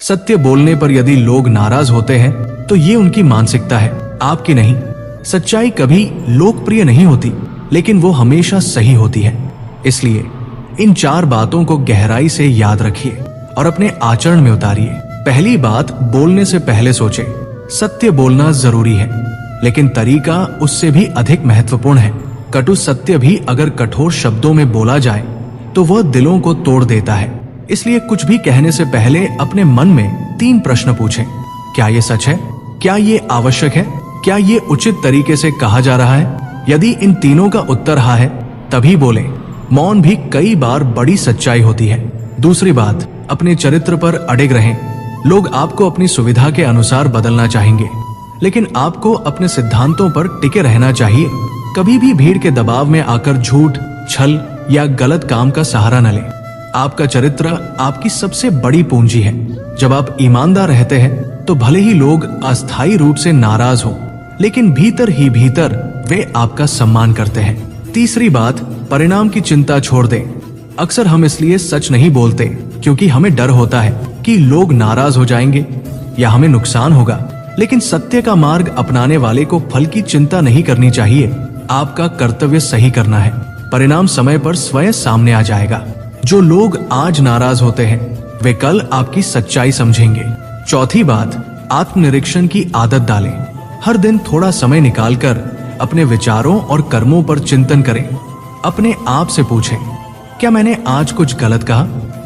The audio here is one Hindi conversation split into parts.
सत्य बोलने पर यदि लोग नाराज होते हैं तो ये उनकी मानसिकता है, आपकी नहीं। सच्चाई कभी लोकप्रिय नहीं होती, लेकिन वो हमेशा सही होती है। इसलिए इन 4 बातों को गहराई से याद रखिए और अपने आचरण में उतारिए। पहली बात, बोलने से पहले सोचें। सत्य बोलना जरूरी है, लेकिन तरीका उससे भी अधिक महत्वपूर्ण है। कटु सत्य भी अगर कठोर शब्दों में बोला जाए तो वह दिलों को तोड़ देता है। इसलिए कुछ भी कहने से पहले अपने मन में 3 प्रश्न पूछें। क्या ये सच है? क्या ये आवश्यक है? क्या ये उचित तरीके से कहा जा रहा है? यदि इन तीनों का उत्तर हाँ है, तभी बोलें। मौन भी कई बार बड़ी सच्चाई होती है। दूसरी बात, अपने चरित्र पर अड़िग रहें। लोग आपको अपनी सुविधा के अनुसार बदलना चाहेंगे, लेकिन आपको अपने सिद्धांतों पर टिके रहना चाहिए। कभी भी भीड़ के दबाव में आकर झूठ, छल या गलत काम का सहारा न लें। आपका चरित्र आपकी सबसे बड़ी पूंजी है। जब आप ईमानदार रहते हैं तो भले ही लोग अस्थायी रूप से नाराज हों, लेकिन भीतर ही भीतर वे आपका सम्मान करते हैं। तीसरी बात, परिणाम की चिंता छोड़ दें। अक्सर हम इसलिए सच नहीं बोलते क्योंकि हमें डर होता है कि लोग नाराज हो जाएंगे या हमें नुकसान होगा। लेकिन सत्य का मार्ग अपनाने वाले को फल की चिंता नहीं करनी चाहिए। आपका कर्तव्य सही करना है, परिणाम समय पर स्वयं सामने आ जाएगा। जो लोग आज नाराज होते हैं वे कल आपकी सच्चाई समझेंगे। चौथी बात, आत्मनिरीक्षण की आदत डालें। हर दिन थोड़ा समय निकालकर अपने विचारों और कर्मों पर चिंतन करें। अपने आप से पूछें, क्या मैंने आज कुछ गलत कहा?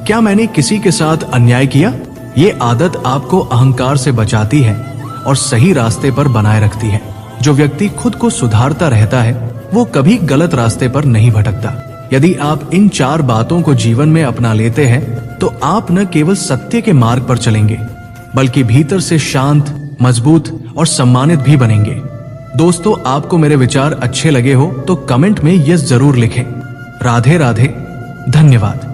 क्या मैंने किसी के साथ अन्याय किया? ये आदत आपको अहंकार से बचाती है और सही रास्ते पर बनाए रखती है। जो व्यक्ति खुद को सुधारता रहता है वो कभी गलत रास्ते पर नहीं भटकता। यदि आप इन 4 बातों को जीवन में अपना लेते हैं तो आप न केवल सत्य के मार्ग पर चलेंगे, बल्कि भीतर से शांत, मजबूत और सम्मानित भी बनेंगे। दोस्तों, आपको मेरे विचार अच्छे लगे हो तो कमेंट में यस जरूर लिखें। राधे राधे, धन्यवाद।